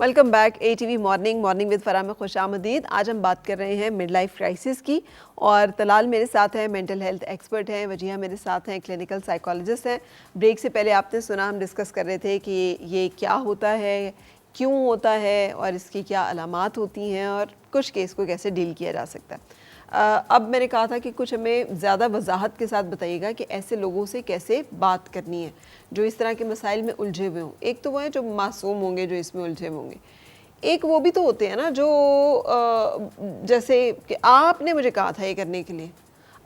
Welcome back ATV morning with Farah में खुशामदीद। आज हम बात कर रहे हैं मिड लाइफ क्राइसिस की और तलाल मेरे साथ है, मेंटल हेल्थ एक्सपर्ट हैं, वजीहा मेरे साथ हैं, क्लिनिकल साइकोलॉजिस्ट हैं। ब्रेक से पहले आपने सुना हम डिस्कस कर रहे थे कि ये क्या होता है, क्यों होता है और इसकी क्या अलामात होती हैं और कुछ केस को कैसे डील किया जा सकता है। अब मैंने कहा था कि कुछ हमें ज़्यादा वजाहत के साथ बताइएगा कि ऐसे लोगों से कैसे बात करनी है जो इस तरह के मसाइल में उलझे हुए हों। एक तो वो है जो मासूम होंगे, जो इसमें उलझे हुए होंगे। एक वो भी तो होते हैं ना जो जैसे कि आपने मुझे कहा था ये करने के लिए,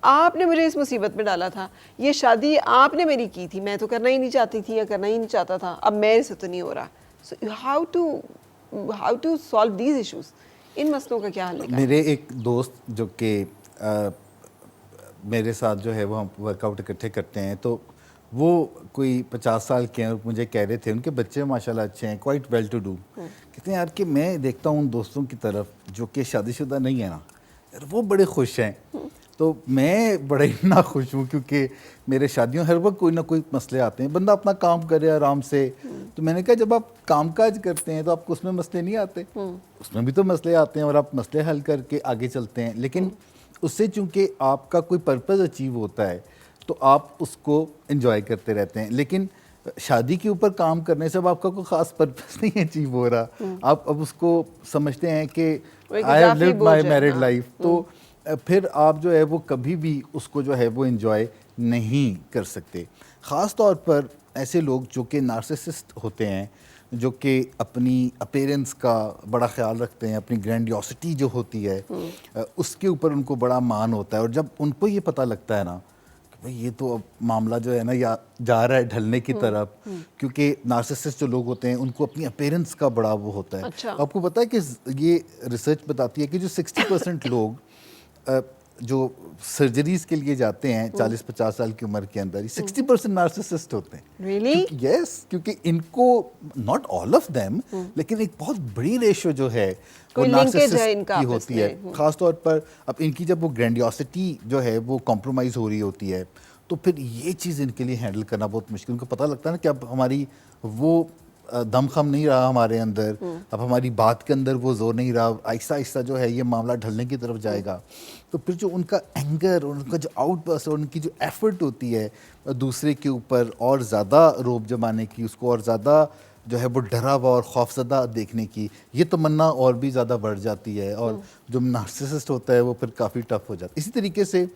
आपने मुझे इस मुसीबत में डाला था, ये शादी आपने मेरी की थी, मैं तो करना ही नहीं चाहती थी या करना ही नहीं चाहता था, अब मेरे से तो नहीं हो रहा। So how to solve these issues. इन मसलों का क्या हल निकालें? मेरे एक दोस्त जो कि मेरे साथ जो है वो हम वर्कआउट इकट्ठे करते हैं, तो वो कोई 50 साल के हैं और मुझे कह रहे थे उनके बच्चे माशाल्लाह अच्छे हैं, क्वाइट वेल टू डू। कहते हैं यार कि मैं देखता हूँ उन दोस्तों की तरफ जो कि शादीशुदा नहीं है ना, यार वो बड़े खुश हैं, तो मैं बड़ा ही ना खुश हूँ क्योंकि मेरे शादियों हर वक्त कोई ना कोई मसले आते हैं। बंदा अपना काम करे आराम से, तो मैंने कहा जब आप कामकाज करते हैं तो आपको उसमें मसले नहीं आते, उसमें भी तो मसले आते हैं और आप मसले हल करके आगे चलते हैं। लेकिन उससे चूंकि आपका कोई पर्पज़ अचीव होता है तो आप उसको एंजॉय करते रहते हैं। लेकिन शादी के ऊपर काम करने से अब आपका कोई ख़ास पर्पज़ नहीं अचीव हो रहा, आप अब उसको समझते हैं कि I have lived my married life, तो फिर आप जो है वो कभी भी उसको जो है वो एंजॉय नहीं कर सकते। ख़ास तौर पर ऐसे लोग जो कि नार्सिसिस्ट होते हैं, जो कि अपनी अपीयरेंस का बड़ा ख्याल रखते हैं, अपनी ग्रैंडियोसिटी जो होती है उसके ऊपर उनको बड़ा मान होता है। और जब उनको ये पता लगता है ना कि भाई ये तो अब मामला जो है ना या जा रहा है ढलने की तरफ, क्योंकि नार्सिसिस्ट जो लोग होते हैं उनको अपनी अपीयरेंस का बड़ा वो होता है। अच्छा। आपको पता है कि ये रिसर्च बताती है कि जो 60% लोग जो सर्जरीज के लिए जाते हैं 40-50 साल की उम्र के अंदर, 60% नार्सिसिस्ट होते हैं। Really? यस, क्योंकि इनको, नॉट ऑल ऑफ देम, लेकिन एक बहुत बड़ी रेशो जो है वो कोई linkage है नार्सिसिस्ट इनका की आपस होती में। है। खास तौर पर अब इनकी जब वो ग्रैंडियोसिटी जो है वो कॉम्प्रोमाइज़ हो रही होती है तो फिर ये चीज़ इनके लिए हैंडल करना बहुत मुश्किल। उनको पता लगता है ना कि अब हमारी वो दमखम नहीं रहा हमारे अंदर, अब हमारी बात के अंदर वो जोर नहीं रहा, आहिस्ता आहिस्ता जो है ये मामला ढलने की तरफ जाएगा। तो फिर जो उनका एंगर, उनका जो आउटबर्स्ट और उनकी जो एफर्ट होती है दूसरे के ऊपर और ज़्यादा रोब जमाने की, उसको और ज़्यादा जो है वो डरा हुआ और खौफजदा देखने की, ये तमन्ना और भी ज़्यादा बढ़ जाती है और जो नार्सिसिस्ट होता है वो फिर काफ़ी टफ हो जाता है। इसी तरीके से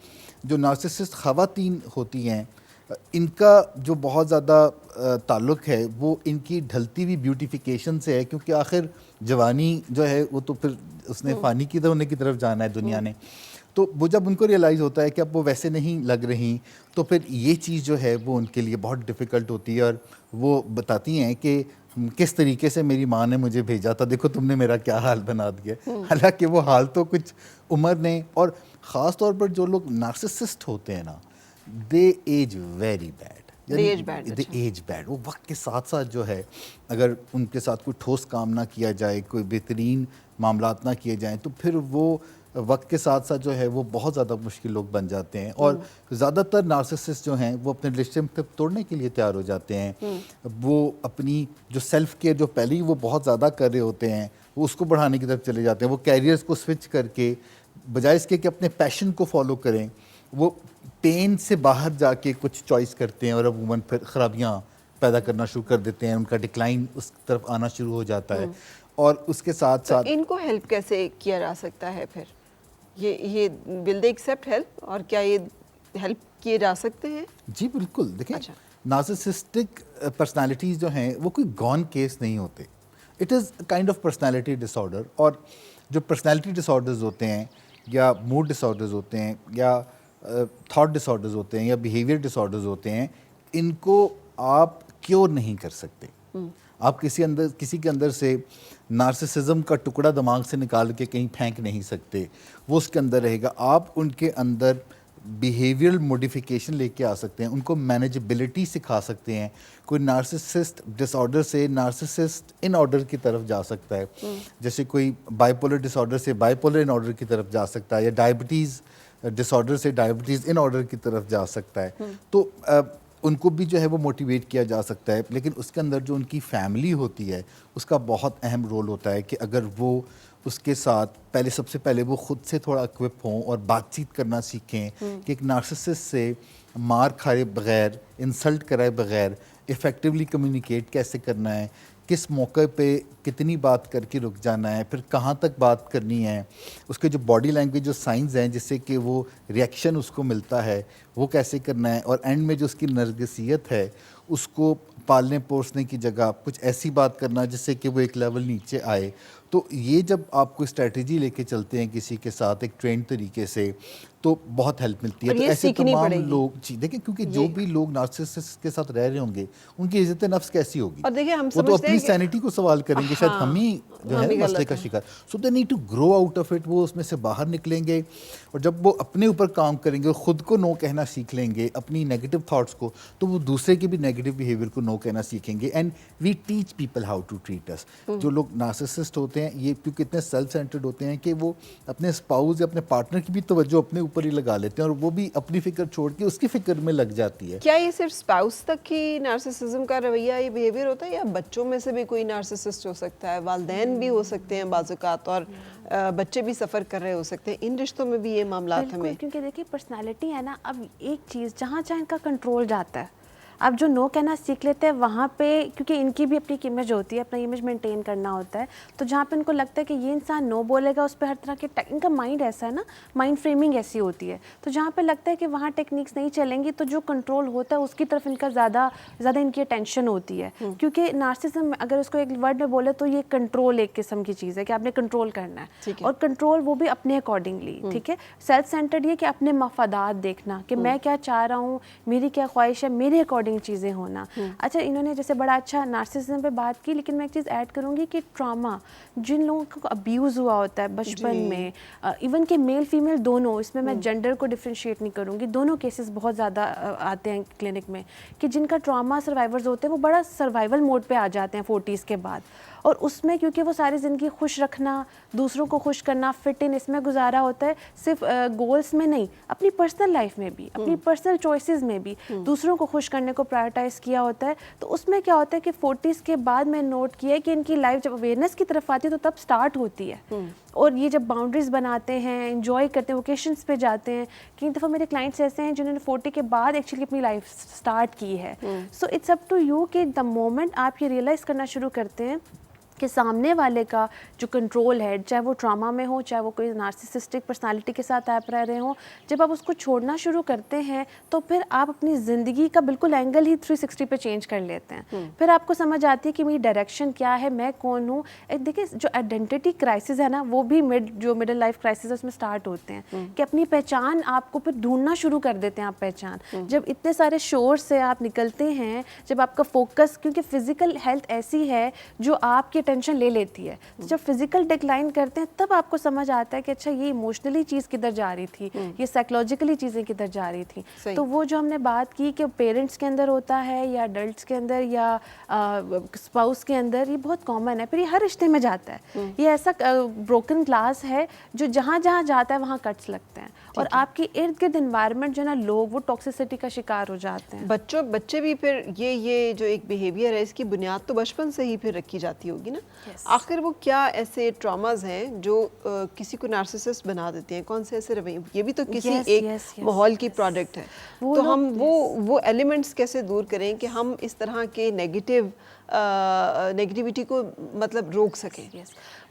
जो नार्सिसिस्ट ख़वातीन होती हैं, इनका जो बहुत ज़्यादा ताल्लुक़ है वो इनकी ढलती हुई ब्यूटिफिकेशन से है, क्योंकि आखिर जवानी जो है वो तो फिर उसने फ़ानी की होने की तरफ जाना है दुनिया ने। तो वो जब उनको रियलाइज़ होता है कि अब वो वैसे नहीं लग रही, तो फिर ये चीज़ जो है वो उनके लिए बहुत डिफ़िकल्ट होती है। और वो बताती हैं कि किस तरीके से मेरी माँ ने मुझे भेजा था, देखो तुमने मेरा क्या हाल बना दिया। हालांकि वो हाल तो कुछ उम्र ने, और ख़ास तौर पर जो लोग नार्सिसिस्ट होते हैं ना, दे एज वेरी बैड। अच्छा। एज बैड, वो वक्त के साथ साथ जो है अगर उनके साथ कोई ठोस काम ना किया जाए, कोई बेहतरीन मामलात ना किए जाएं, तो फिर वो वक्त के साथ साथ जो है वो बहुत ज़्यादा मुश्किल लोग बन जाते हैं। और ज़्यादातर नार्सिसिस्ट जो हैं वो अपने रिलेशनशिप तोड़ने के लिए तैयार हो जाते हैं। वो अपनी जो सेल्फ केयर जो पहले ही वो बहुत ज़्यादा कर रहे होते हैं वो उसको बढ़ाने की तरफ चले जाते हैं। वो कैरियर्स को स्विच करके बजाय इसके कि अपने पैशन को फॉलो करें, वो पेन से बाहर जाके कुछ चॉइस करते हैं और अब वूमन फिर खराबियाँ पैदा करना शुरू कर देते हैं, उनका डिक्लाइन उस तरफ आना शुरू हो जाता है। और उसके साथ तो साथ इनको हेल्प कैसे किया जा सकता है फिर? ये विल दे एक्सेप्ट हेल्प, और क्या ये हेल्प किए जा सकते हैं? जी बिल्कुल। देखें, अच्छा। नार्सिसिस्टिक पर्सनालिटीज़ जो हैं वो कोई गॉन केस नहीं होते। It is kind of personality disorder. और जो पर्सनालिटी डिसऑर्डर्स होते हैं या मूड डिसऑर्डर्स होते हैं या थॉट डिसऑर्डर्स होते हैं या बिहेवियर डिसऑर्डर्स होते हैं, इनको आप क्योर नहीं कर सकते। आप किसी के अंदर से नार्सिसिज्म का टुकड़ा दिमाग से निकाल के कहीं फेंक नहीं सकते, वो उसके अंदर रहेगा। आप उनके अंदर बिहेवियरल मॉडिफिकेशन लेके आ सकते हैं, उनको मैनेजेबिलिटी सिखा सकते हैं। कोई नार्सिसिस्ट डिसऑर्डर से नार्सिसिस्ट इन ऑर्डर की तरफ जा सकता है, जैसे कोई बाइपोलर डिसऑर्डर से बाइपोलर इन ऑर्डर की तरफ जा सकता है, या डायबिटीज़ डिसऑर्डर से डायबिटीज़ इन ऑर्डर की तरफ जा सकता है। तो उनको भी जो है वो मोटिवेट किया जा सकता है, लेकिन उसके अंदर जो उनकी फैमिली होती है उसका बहुत अहम रोल होता है कि अगर वो उसके साथ सबसे पहले वो खुद से थोड़ा इक्विप हों और बातचीत करना सीखें कि एक नार्सिसिस्ट से मार खाए बगैर, इंसल्ट कराए बगैर इफ़ेक्टिवली कम्युनिकेट कैसे करना है, किस मौके पे कितनी बात करके रुक जाना है, फिर कहाँ तक बात करनी है, उसके जो बॉडी लैंग्वेज जो साइंस हैं जिससे कि वो रिएक्शन उसको मिलता है वो कैसे करना है, और एंड में जो उसकी नर्गसियत है उसको पालने पोसने की जगह कुछ ऐसी बात करना जिससे कि वो एक लेवल नीचे आए। तो ये जब आप कोई स्ट्रेटजी लेके चलते हैं किसी के साथ एक ट्रेंड तरीके से तो बहुत हेल्प मिलती है। और तो ये ऐसे सीखनी तमाम पड़ेगी। लोग जी देखें, क्योंकि जो भी लोग नार्सिसिस्ट के साथ रह रहे होंगे उनकी इज्जत नफ्स कैसी होगी, और देखिए हम वो तो समझते अपनी हैं कि सैनिटी को सवाल करेंगे, शायद हम ही जो हम है ही मसले गलत का हैं। शिकार। So they need to grow out of it, वो उसमें से बाहर निकलेंगे और जब वो अपने ऊपर काम करेंगे और खुद को नो कहना सीख लेंगे, अपनी नेगेटिव थॉट्स को, तो वो दूसरे के भी नेगेटिव बिहेवियर को नो कहना सीखेंगे। And we teach people how to treat us. जो लोग नार्सिसिस्ट होते हैं ये क्योंकि इतने सेल्फ सेंटर्ड होते हैं कि वो अपने स्पाउस या अपने पार्टनर की भी तवज्जो अपने ऊपर ही लगा लेते हैं और वो भी अपनी फिक्र छोड़ के उसकी फिक्र में लग जाती है। क्या ये सिर्फ स्पाउस तक ही नार्सिसिज्म का रवैया, ये बिहेवियर होता है, या बच्चों में से भी कोई नार्सिसिस्ट हो सकता है? वालिदैन भी हो सकते हैं बाज़-औक़ात, और बच्चे भी सफ़र कर रहे हो सकते हैं। इन रिश्तों में भी ये मामलात बिल्कुल, हमें क्योंकि देखिए पर्सनालिटी है ना, अब एक चीज़ जहाँ जहाँ इनका कंट्रोल जाता है, अब जो नो कहना सीख लेते हैं वहाँ पे, क्योंकि इनकी भी अपनी एक इमेज होती है, अपना इमेज मेंटेन करना होता है, तो जहाँ पे इनको लगता है कि ये इंसान नो बोलेगा उस पर हर तरह के इनका माइंड ऐसा है ना, माइंड फ्रेमिंग ऐसी होती है, तो जहाँ पे लगता है कि वहाँ टेक्निक्स नहीं चलेंगी तो जो कंट्रोल होता है उसकी तरफ इनका ज़्यादा इनकी अटेंशन होती है। क्योंकि नार्सिसिज्म अगर उसको एक वर्ड में बोले तो ये कंट्रोल एक किस्म की चीज़ है कि आपने कंट्रोल करना है, और कंट्रोल वो भी अपने अकॉर्डिंगली, ठीक है। सेल्फ सेंटर्ड ये कि अपने मफादात देखना कि मैं क्या चाह रहा हूँ, मेरी क्या ख्वाहिश है, मेरे अकॉर्डिंग चीज़ें होना। अच्छा, इन्होंने जैसे बड़ा अच्छा नार्सिसिज्म पे बात की, लेकिन मैं एक चीज़ ऐड करूँगी कि ट्रॉमा, जिन लोगों को अब्यूज़ हुआ होता है बचपन में, इवन के मेल फीमेल दोनों, इसमें मैं जेंडर को डिफ्रेंशिएट नहीं करूँगी, दोनों केसेस बहुत ज़्यादा आते हैं क्लिनिक में, कि जिनका ट्रॉमा सर्वाइवर्स होते हैं वो बड़ा सर्वाइवल मोड पे आ जाते हैं 40s के बाद, और उसमें क्योंकि वो सारी ज़िंदगी खुश रखना, दूसरों को खुश करना, फिट इन, इसमें गुजारा होता है, सिर्फ गोल्स में नहीं, अपनी पर्सनल लाइफ में भी, अपनी पर्सनल चॉइसेस में भी दूसरों को खुश करने को प्रायोरिटाइज किया होता है। तो उसमें क्या होता है कि 40s के बाद मैं नोट किया है कि इनकी लाइफ जब अवेयरनेस की तरफ आती है तो तब स्टार्ट होती है, और ये जब बाउंड्रीज बनाते हैं, एंजॉय करते हैं, वोकेशंस पे जाते हैं। कई दफ़ा मेरे क्लाइंट्स ऐसे हैं जिन्होंने 40 के बाद एक्चुअली अपनी लाइफ स्टार्ट की है। So it's up to you कि द मोमेंट आप ये रियलाइज़ करना शुरू करते हैं कि सामने वाले का जो कंट्रोल है, चाहे वो ट्रॉमा में हो, चाहे वो कोई नार्सिसिस्टिक पर्सनालिटी के साथ आप रह रहे हो, जब आप उसको छोड़ना शुरू करते हैं तो फिर आप अपनी ज़िंदगी का बिल्कुल एंगल ही 360 पे चेंज कर लेते हैं। फिर आपको समझ आती है कि मेरी डायरेक्शन क्या है, मैं कौन हूँ। देखिए, जो आइडेंटिटी क्राइसिस है ना, वो भी मिडिल लाइफ क्राइसिस है, उसमें स्टार्ट होते हैं कि अपनी पहचान आपको फिर ढूंढना शुरू कर देते हैं आप पहचान। जब इतने सारे शोर से आप निकलते हैं, जब आपका फोकस, क्योंकि फिजिकल हेल्थ ऐसी है जो आपके टेंशन ले लेती है, तो जब फिजिकल डिक्लाइन करते हैं तब आपको समझ आता है कि अच्छा ये इमोशनली चीज़ किधर जा रही थी, ये साइकोलॉजिकली चीज़ें किधर जा रही थी। तो वो जो हमने बात की कि पेरेंट्स के अंदर होता है या अडल्ट्स के अंदर या स्पाउस के अंदर, ये बहुत कॉमन है, फिर ये हर रिश्ते में जाता है। ये ऐसा ब्रोकन ग्लास है जो जहाँ जहाँ जाता है वहाँ कट्स लगते हैं, और आपकी इर्द गिर्द इन्वायरमेंट जो ना, लोग वो टॉक्सिसिटी का शिकार हो जाते हैं। बच्चे भी फिर ये जो एक बिहेवियर है, इसकी बुनियाद तो बचपन से ही फिर रखी जाती होगी ना। आखिर वो क्या ऐसे ट्रॉमास हैं जो किसी को नार्सिसिस्ट बना देते हैं? कौन से ऐसे रवैये, ये भी तो किसी एक माहौल की प्रोडक्ट है। तो हम वो एलिमेंट्स कैसे दूर करें कि हम इस तरह के नेगेटिविटी को मतलब रोक सकें?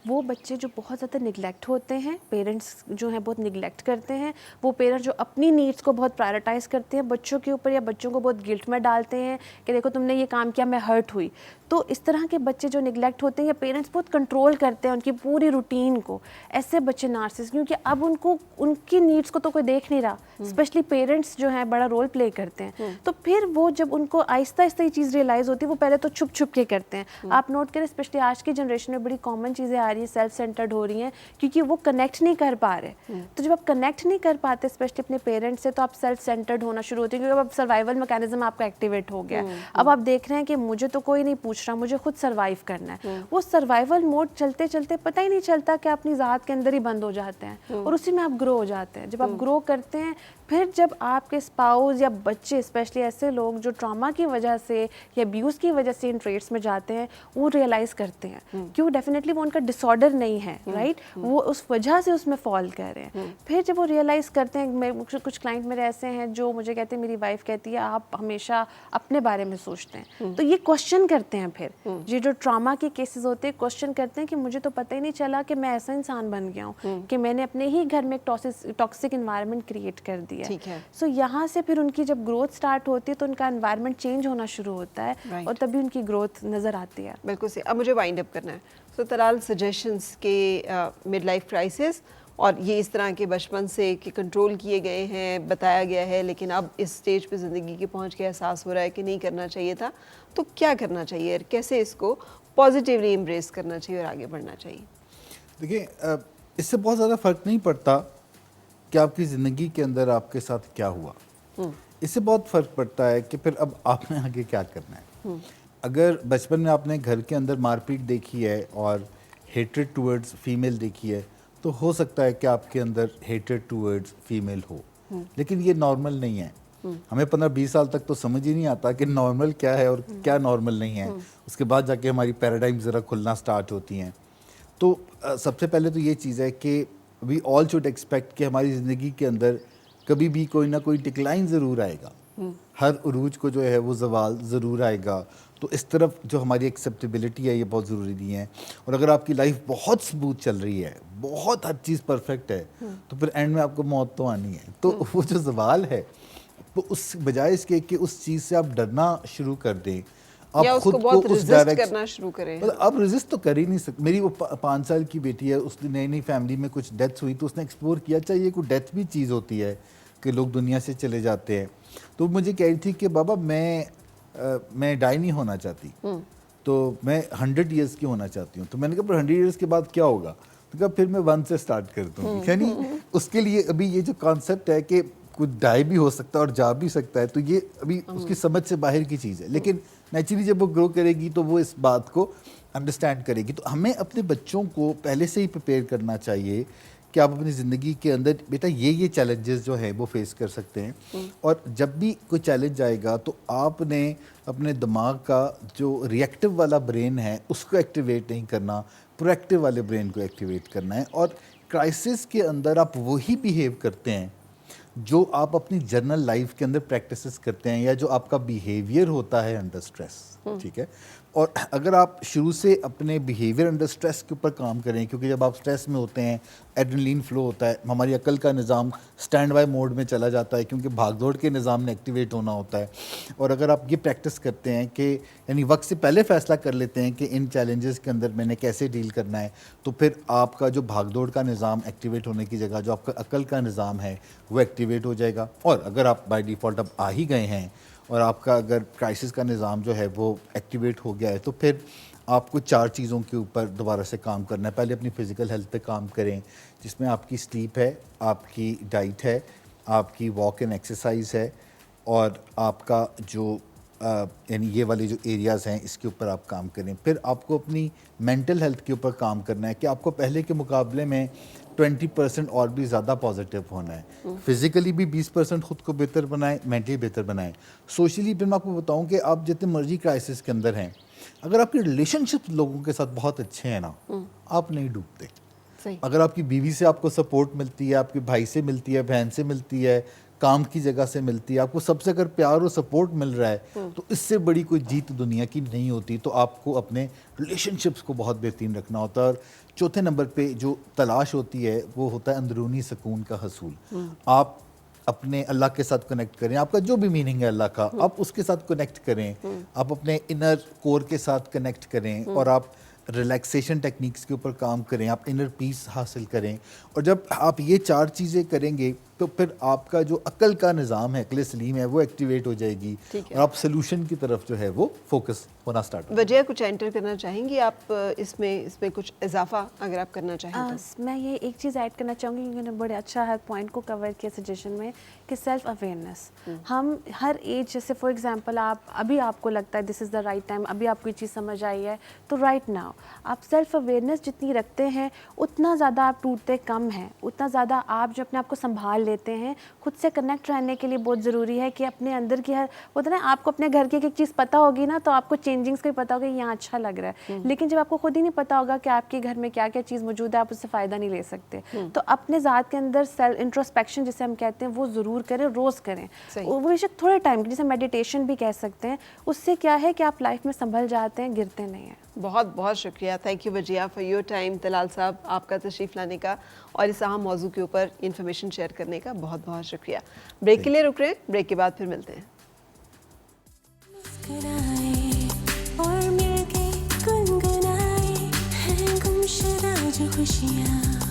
वो बच्चे जो बहुत ज़्यादा निगलेक्ट होते हैं, पेरेंट्स जो हैं बहुत निगलेक्ट करते हैं, वो पेरेंट्स जो अपनी नीड्स को बहुत प्रायोरिटाइज़ करते हैं बच्चों के ऊपर, या बच्चों को बहुत गिल्ट में डालते हैं कि देखो तुमने ये काम किया, मैं हर्ट हुई। तो इस तरह के बच्चे जो निगलेक्ट होते हैं, या पेरेंट्स बहुत कंट्रोल करते हैं उनकी पूरी रूटीन को, ऐसे बच्चे नार्सिसिस्ट, क्योंकि अब उनको उनकी नीड्स को तो कोई देख नहीं रहा, स्पेशली पेरेंट्स जो हैं बड़ा रोल प्ले करते हैं। तो फिर वो जब उनको आहिस्ता आहिस्ता ये चीज़ रियलाइज़ होती है, वो पहले तो छुप छुप के करते हैं। आप नोट करें, स्पेशली आज की जनरेशन में बड़ी कॉमन चीज़ें आ रही हैं, सेल्फ सेंटर्ड हो रही हैं, क्योंकि वो कनेक्ट नहीं कर पा रहे। तो जब आप कनेक्ट नहीं कर पाते स्पेशली अपने पेरेंट्स से, तो आप सेल्फ सेंटर्ड होना शुरू होते हैं, क्योंकि अब सर्वाइवल मैकेनिज्म आपका एक्टिवेट हो गया। अब आप देख रहे हैं कि मुझे तो कोई नहीं पूछ रहा, मुझे खुद सर्वाइव करना है। वो सर्वाइवल मोड चलते चलते पता ही नहीं चलता कि अपनी ज़ात के अंदर ही बंद हो जाते हैं, और उसी में आप ग्रो हो जाते हैं। जब आप ग्रो करते हैं फिर जब आपके स्पाउस या बच्चे, स्पेशली ऐसे लोग जो ट्रॉमा की वजह से या अब्यूज़ की वजह से इन ट्रेट्स में जाते हैं, वो रियलाइज़ करते हैं क्यों डेफिनेटली वो उनका डिसऑर्डर नहीं है, राइट, वो उस वजह से उसमें फॉल कर रहे हैं। फिर जब वो रियलाइज़ करते हैं, कुछ क्लाइंट मेरे ऐसे हैं जो मुझे कहते हैं, मेरी वाइफ कहती है आप हमेशा अपने बारे में सोचते हैं, तो ये क्वेश्चन करते हैं। फिर ये जो ट्रॉमा के केसेस होते हैं, क्वेश्चन करते हैं कि मुझे तो पता ही नहीं चला कि मैं ऐसा इंसान बन गया हूँ कि मैंने अपने ही घर में एक टॉक्सिक इन्वायरमेंट क्रिएट कर दिया। ठीक है। सो यहाँ से फिर उनकी जब ग्रोथ स्टार्ट होती है तो उनका एनवायरनमेंट चेंज होना शुरू होता है, Right. और तभी उनकी ग्रोथ नज़र आती है। बिल्कुल सही। अब मुझे वाइंड अप करना है। सो तलाल, सजेशंस के मिड लाइफ क्राइसिस और ये इस तरह के बचपन से कि कंट्रोल किए गए हैं, बताया गया है, लेकिन अब इस स्टेज पे ज़िंदगी के पहुंच के एहसास हो रहा है कि नहीं करना चाहिए था, तो क्या करना चाहिए और कैसे इसको पॉजिटिवली एम्ब्रेस करना चाहिए और आगे बढ़ना चाहिए? देखिए, इससे बहुत ज़्यादा फ़र्क नहीं पड़ता कि आपकी ज़िंदगी के अंदर आपके साथ क्या हुआ। इससे बहुत फ़र्क पड़ता है कि फिर अब आपने आगे क्या करना है। अगर बचपन में आपने घर के अंदर मारपीट देखी है और हेट्रेड टूवर्ड्स फीमेल देखी है, तो हो सकता है कि आपके अंदर हेट्रेड टूवर्ड्स फीमेल हो, लेकिन ये नॉर्मल नहीं है। हमें 15-20 साल तक तो समझ ही नहीं आता कि नॉर्मल क्या है और क्या नॉर्मल नहीं है। उसके बाद जाके हमारी पैराडाइम ज़रा खुलना स्टार्ट होती हैं। तो सबसे पहले तो ये चीज़ है कि वी ऑल शुड एक्सपेक्ट कि हमारी ज़िंदगी के अंदर कभी भी कोई ना कोई डिक्लाइन ज़रूर आएगा। हर उरूज को जो है वो ज़वाल ज़रूर आएगा। तो इस तरफ जो हमारी एक्सेप्टेबिलिटी है ये बहुत ज़रूरी नहीं है। और अगर आपकी लाइफ बहुत स्मूथ चल रही है, बहुत हर चीज़ परफेक्ट है, तो फिर एंड में आपको मौत तो आनी है। तो वो जो ज़वाल है, तो उस बजाय इसके कि उस चीज़ से आप डरना शुरू कर दें, आप या खुद उसको को बहुत उस रेजिस्ट डायरेक्शन करना शुरू करें। मतलब आप रेजिस्ट तो कर ही नहीं सकते। मेरी वो 5 साल की बेटी है, उसने नई नई फैमिली में कुछ डेथ्स हुई तो उसने एक्सप्लोर किया, चाहिए कोई डेथ भी चीज़ होती है कि लोग दुनिया से चले जाते हैं। तो मुझे कह रही थी कि बाबा मैं डाई नहीं होना चाहती, तो मैं 100 ईयर्स की होना चाहती हूँ। तो मैंने कहा पर 100 ईयर्स के बाद क्या होगा? तो कहा फिर मैं 1 से स्टार्ट कर दूँगी। यानी उसके लिए अभी ये जो कॉन्सेप्ट है कि कुछ डाई भी हो सकता है और जा भी सकता है, तो ये अभी उसकी समझ से बाहर की चीज़ है। लेकिन नेचुरली जब वो ग्रो करेगी तो वो इस बात को अंडरस्टैंड करेगी। तो हमें अपने बच्चों को पहले से ही प्रिपेयर करना चाहिए कि आप अपनी ज़िंदगी के अंदर बेटा ये चैलेंजेस जो है वो फेस कर सकते हैं। और जब भी कोई चैलेंज आएगा तो आपने अपने दिमाग का जो रिएक्टिव वाला ब्रेन है उसको एक्टिवेट नहीं करना, प्रोएक्टिव वाले ब्रेन को एक्टिवेट करना है। और क्राइसिस के अंदर आप वही बिहेव करते हैं जो आप अपनी जर्नल लाइफ के अंदर प्रैक्टिसेस करते हैं या जो आपका बिहेवियर होता है अंडर स्ट्रेस। ठीक है। और अगर आप शुरू से अपने बिहेवियर अंडर स्ट्रेस के ऊपर काम करें, क्योंकि जब आप स्ट्रेस में होते हैं एड्रेनलिन फ्लो होता है, हमारी अकल का निज़ाम स्टैंड बाय मोड में चला जाता है क्योंकि भागदौड़ के निज़ाम में एक्टिवेट होना होता है। और अगर आप ये प्रैक्टिस करते हैं कि यानी वक्त से पहले फ़ैसला कर लेते हैं कि इन चैलेंजेस के अंदर मैंने कैसे डील करना है, तो फिर आपका जो भागदौड़ का निज़ाम एक्टिवेट होने की जगह जो आपका अकल का निज़ाम है वो एक्टिवेट हो जाएगा। और अगर आप बाय डिफ़ॉल्ट अब आ ही गए हैं और आपका अगर क्राइसिस का निज़ाम जो है वो एक्टिवेट हो गया है, तो फिर आपको 4 चीज़ों के ऊपर दोबारा से काम करना है। पहले अपनी फ़िज़िकल हेल्थ पे काम करें, जिसमें आपकी स्लीप है, आपकी डाइट है, आपकी वॉक एंड एक्सरसाइज है और आपका जो यानी ये वाले जो एरियाज़ हैं इसके ऊपर आप काम करें। फिर आपको अपनी मेंटल हेल्थ के ऊपर काम करना है कि आपको पहले के मुकाबले में 20% और भी ज़्यादा पॉजिटिव होना है। फिज़िकली भी 20% खुद को बेहतर बनाएं, मेंटली बेहतर बनाएं। सोशली भी मैं आपको बताऊं कि आप जितने मर्जी क्राइसिस के अंदर हैं, अगर आपके रिलेशनशिप लोगों के साथ बहुत अच्छे हैं ना, आप नहीं डूबते। सही। अगर आपकी बीवी से आपको सपोर्ट मिलती है, आपके भाई से मिलती है, बहन से मिलती है, काम की जगह से मिलती है, आपको सबसे अगर प्यार और सपोर्ट मिल रहा है, तो इससे बड़ी कोई जीत दुनिया की नहीं होती। तो आपको अपने रिलेशनशिप्स को बहुत बेहतरीन रखना होता है। और चौथे नंबर पे जो तलाश होती है वो होता है अंदरूनी सुकून का हसूल। आप अपने अल्लाह के साथ कनेक्ट करें, आपका जो भी मीनिंग है अल्लाह का, आप उसके साथ कनेक्ट करें, आप अपने इनर कोर के साथ कनेक्ट करें और आप रिलैक्सेशन टेक्निक्स के ऊपर काम करें, आप इनर पीस हासिल करें। और जब आप ये 4 चीज़ें करेंगे तो फिर आपका जो अकल का निज़ाम है, अकल सलीम है, वो एक्टिवेट हो जाएगी और आप सोल्यूशन की तरफ जो है वो फोकस होना स्टार्ट हो। वजह कुछ एंटर करना चाहेंगी आप इसमें कुछ इजाफा अगर आप करना चाहें तो? मैं ये एक चीज़ ऐड करना चाहूँगी, उन्होंने बड़े अच्छा हर पॉइंट को कवर किया सजेशन में, कि सेल्फ अवेयरनेस। हम हर एज, जैसे फॉर एग्जांपल आप अभी आपको लगता है this is the right time, अभी आपको ये चीज़ समझ आई है, तो राइट नाउ आप सेल्फ अवेयरनेस जितनी रखते हैं उतना ज़्यादा आप टूटते कम हैं, उतना ज़्यादा आप जो अपने आप को संभाल लेते हैं। खुद से कनेक्ट रहने के लिए बहुत ज़रूरी है कि अपने अंदर की हर होता है ना, आपको अपने घर की एक चीज़ पता होगी ना, तो आपको चेंजिंग्स का भी पता होगा, यहाँ अच्छा लग रहा है। लेकिन जब आपको खुद ही नहीं पता होगा कि आपके घर में क्या क्या चीज़ मौजूद है, आप उससे फ़ायदा नहीं ले सकते। तो अपने ज़ात के अंदर सेल्फ इंट्रोस्पेक्शन जिसे हम कहते हैं वो ज़रूर करें, रोज़ करें। सही। वो बेशक थोड़े टाइम के, जिसे मेडिटेशन भी कह सकते हैं। उससे क्या है कि आप लाइफ में संभल जाते हैं, गिरते नहीं हैं। बहुत बहुत शुक्रिया, thank you Wajiha for your time. Talal साहब, आपका तशरीफ़ लाने का और इस अहम मौजू के ऊपर इन्फॉर्मेशन शेयर करने का बहुत बहुत शुक्रिया। ब्रेक के लिए रुक रहे हैं, ब्रेक के बाद फिर मिलते हैं। मुस्कुराए और मिलके गुनगुनाए हैं गुमशुदा जो खुशियाँ।